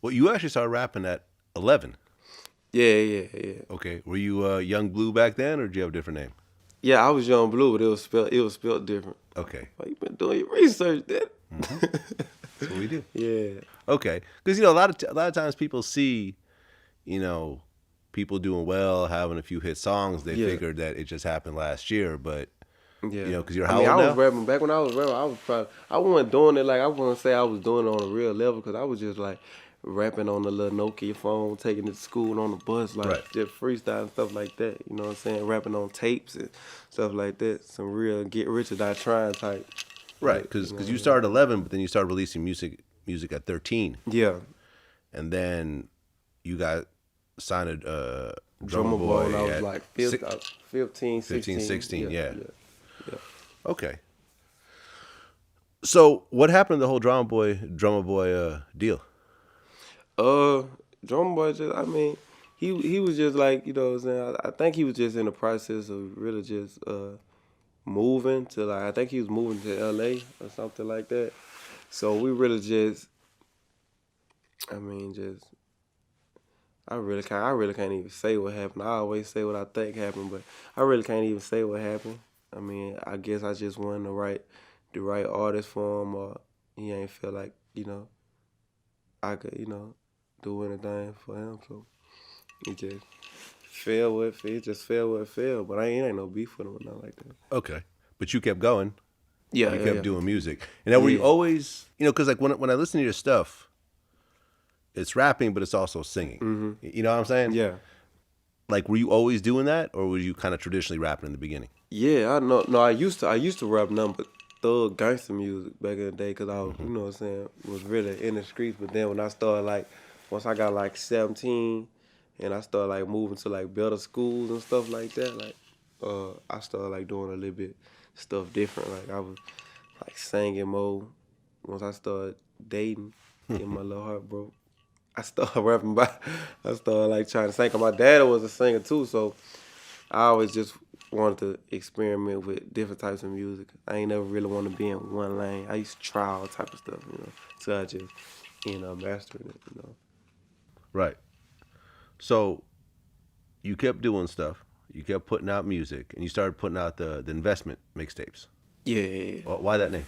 Well, you actually started rapping at 11. Yeah. Okay. Were you Young Blue back then, or did you have a different name? Yeah, I was Young Blue, but it was spelled different. Okay. Why you been doing your research, then? Mm-hmm. That's what we do. Yeah. Okay. Because a lot of times people see, you know, people doing well, having a few hit songs. They Yeah. figured that it just happened last year, but Yeah. because you're I how mean, old I was now? rapping back when I was rapping. I wasn't doing it like I wouldn't say I was doing it on a real level because I was just like rapping on the little Nokia phone, taking it to school on the bus, like Right. just freestyle and stuff like that. You know what I'm saying? Rapping on tapes and stuff like that. Some real get rich or die trying type. Right. But, Because you know, you started 11, but then you started releasing music at 13, yeah. and then you got signed Drumma Drummer Boy when I Boy was at like 15, 15, 16. 16. Yeah. Yeah. Okay. So what happened to the whole Drumma Boy deal? Uh, Drumma Boy just, I mean, he was just like, you know what I'm saying? I think he was just in the process of really just moving to like, I think he was moving to LA or something like that. So we really just, I mean, just, I really can't even say what happened. I always say what I think happened, but I really can't even say what happened. I mean, I guess I just wasn't the right artist for him, or he ain't feel like, I could, do anything for him. So it just it just fell where it fell. But it ain't no beef with him or nothing like that. Okay. But you kept going. Yeah, You yeah, kept yeah. doing music. And now were you Yeah. always, because like when I listen to your stuff, it's rapping, but it's also singing. You know what I'm saying? Yeah. Like, were you always doing that, or were you kind of traditionally rapping in the beginning? Yeah, I know. No, I used to rap nothing but thug gangster music back in the day because I was, you know what I'm saying, was really in the streets. But then when I started like, once I got like 17, and I started like moving to like better schools and stuff like that, like, I started like doing a little bit stuff different. Like I was like singing more. Once I started dating, getting my little heart broke, I started rapping about. I started like trying to sing. 'Cause my dad was a singer too, so I always just wanted to experiment with different types of music. I ain't never really want to be in one lane. I used to try all type of stuff, so I just, mastered it. Right. So you kept doing stuff. You kept putting out music, and you started putting out the investment mixtapes. Yeah. Why that name?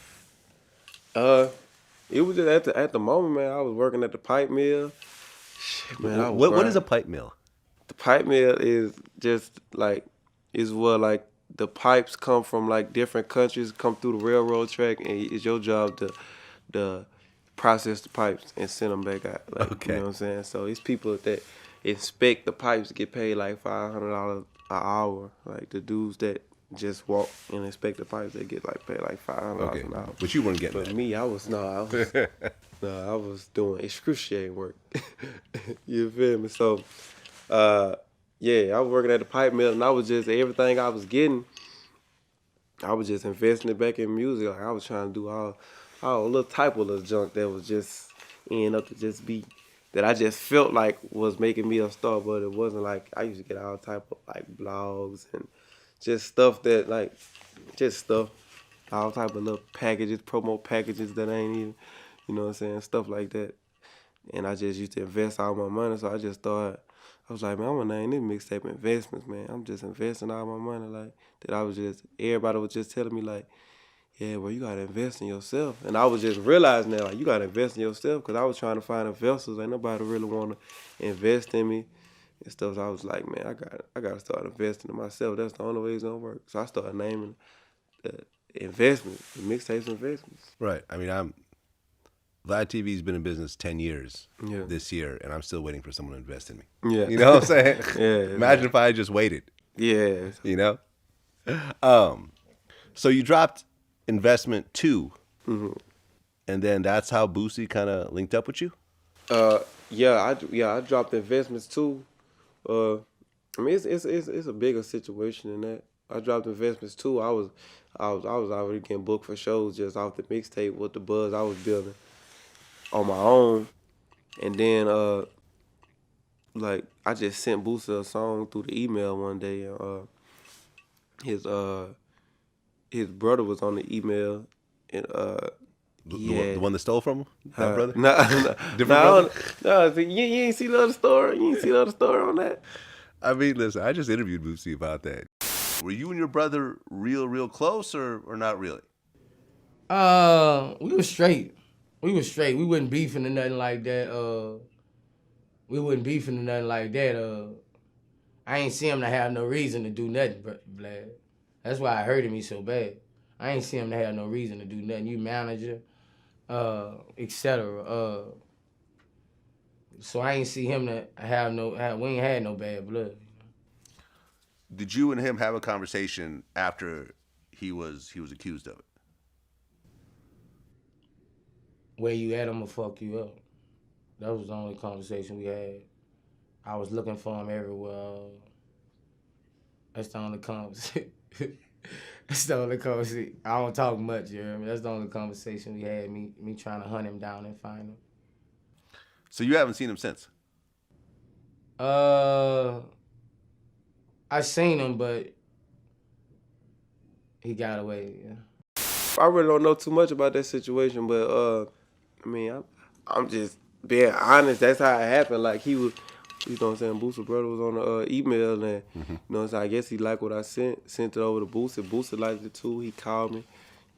Uh, it was just at the moment, man. I was working at the pipe mill. Shit, man, I was What is a grinding. pipe mill? The pipe mill is just like is where like the pipes come from like different countries, come through the railroad track, and it's your job to process the pipes and send them back out. Like, you know Okay. what I'm saying? So it's people that inspect the pipes get paid like $500 an hour. Like the dudes that just walk and inspect the pipes, they get like paid like $500 Okay. an hour. But you weren't getting But that. me, I was doing excruciating work. You feel me? So, yeah, I was working at the pipe mill, and I was just everything I was getting, I was just investing it back in music. Like I was trying to do all little type of little junk that was just end up to just be that I just felt like was making me a star, but it wasn't. Like I used to get all type of like blogs and just stuff that like just stuff, all type of little packages, promo packages that ain't even, you know what I'm saying, stuff like that. And I just used to invest all my money, so I just thought, I was like, man, I'm gonna name this mixtape investments, man. I'm just investing all my money, like that. Everybody was just telling me, like, yeah, well, you gotta invest in yourself. And I was just realizing that, like, you gotta invest in yourself, because I was trying to find investors. Ain't nobody really wanna invest in me and stuff. So I was like, man, I gotta start investing in myself. That's the only way it's gonna work. So I started naming the investments, the mixtapes investments. Right. I mean, VladTV's been in business 10 years Yeah. this year, and I'm still waiting for someone to invest in me. Yeah. You know what I'm saying? Yeah. Imagine if I had just waited, Yeah. you know? So you dropped Investment 2, and then that's how Boosie kind of linked up with you? I dropped investments too. Uh, I mean, it's a bigger situation than that. I dropped investments too. I was already getting booked for shows just off the mixtape with the buzz I was building on my own, and then like I just sent Boosie a song through the email one day, and his his brother was on the email, and The one that stole from him? That brother? Different brother? No, you ain't see the other story? You ain't see the other story on that? I mean, listen, I just interviewed Boosie about that. Were you and your brother real close or not really? We was straight. We wasn't beefing or nothing like that. I ain't see him to have no reason to do nothing, Vlad. That's why it hurted me so bad. I ain't see him to have no reason to do nothing. You manager, etc. So I ain't see him to we ain't had no bad blood. Did you and him have a conversation after he was accused of it? Where you at, I'ma fuck you up. That was the only conversation we had. I was looking for him everywhere. That's the only conversation. That's the only conversation. I don't talk much, you hear me? That's the only conversation we had, me trying to hunt him down and find him. So you haven't seen him since? I seen him, but he got away, yeah. I really don't know too much about that situation, but I mean, I'm just being honest. That's how it happened. Like he was, you know what I'm saying, Boosie brother was on the email, and you know what I'm saying, I guess he liked what I sent it over to Boosie. Boosie liked it too. He called me, you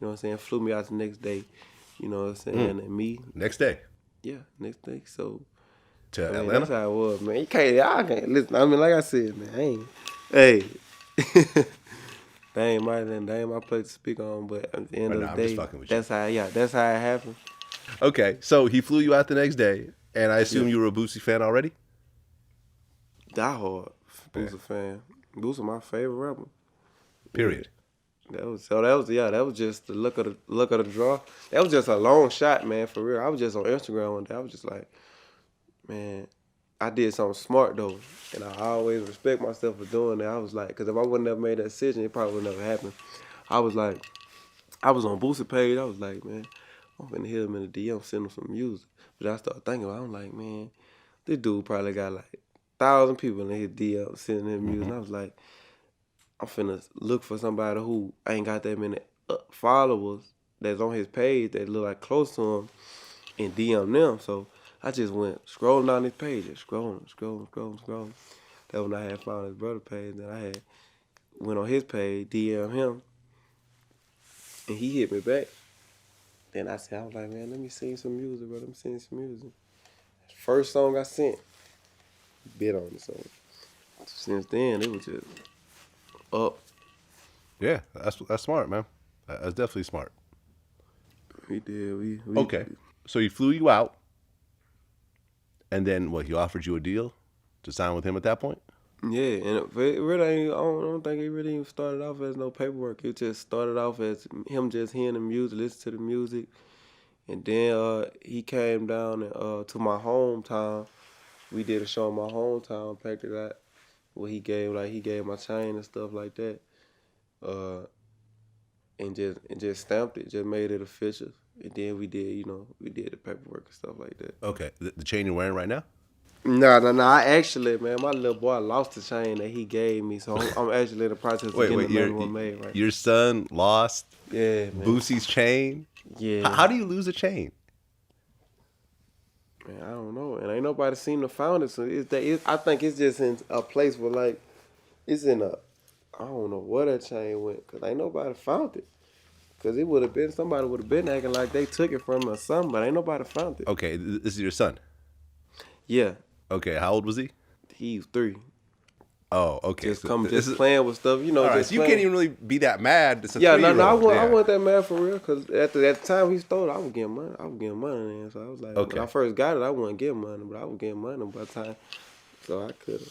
know what I'm saying, flew me out the next day, you know what I'm saying, and me. Next day? Yeah, next day. So to I mean, Atlanta? that's how it was, man. Y'all can't listen. I mean, like I said, man, hey. That ain't my place to speak on, but at the end of the day, that's how it happened. Okay, so he flew you out the next day, and I assume you were a Boosie fan already? Die hard Boosie fan. Boosie my favorite rapper. Period. That was just the look of the draw. That was just a long shot, man, for real. I was just on Instagram one day. I was just like, man, I did something smart though, and I always respect myself for doing that. I was like, because if I wouldn't have made that decision, it probably would never happen. I was like, I was on Boosie page. I was like, man, I'm finna hit him in the DM, send him some music. But I started thinking about it. I'm like, man, this dude probably got like 1,000 people in his DM sending him music. And I was like, I'm finna look for somebody who ain't got that many followers that's on his page that look like close to him and DM them. So I just went scrolling down his page, scrolling. That when I had found his brother page, then I had went on his page, DM him, and he hit me back. Then I was like, man, let me sing some music, bro. Let me sing some music. First song I sent, bit on it. So since then, it was just up. Yeah, that's smart, man. That's definitely smart. We did. Okay, so he flew you out. And then, what, he offered you a deal to sign with him at that point? Yeah, and it really ain't, I don't think it really even started off as no paperwork. It just started off as him just hearing the music, listening to the music. And then he came down to my hometown. We did a show in my hometown, packed it out. Where he gave my chain and stuff like that. And just stamped it, just made it official. And then we did the paperwork and stuff like that. Okay. The chain you're wearing right now? No. I actually, man, my little boy lost the chain that he gave me. So I'm actually in the process of getting another one made right. Your son lost Boosie's chain? Yeah. How do you lose a chain? Man, I don't know. And ain't nobody seen the found it. So I think it's just in a place where, like, it's in a, I don't know where that chain went. Because ain't nobody found it. Because it would have been, somebody would have been acting like they took it from him or something, but ain't nobody found it. Okay, this is your son? Yeah. Okay, how old was he? He's 3. Oh, okay. Just playing with stuff, you know. All right, so you can't even really be that mad. It's a I wasn't that mad for real, because at the time he stole it, I was getting money. Then, so I was like, when I first got it, I wasn't getting money, but I was getting money by the time, so I could have.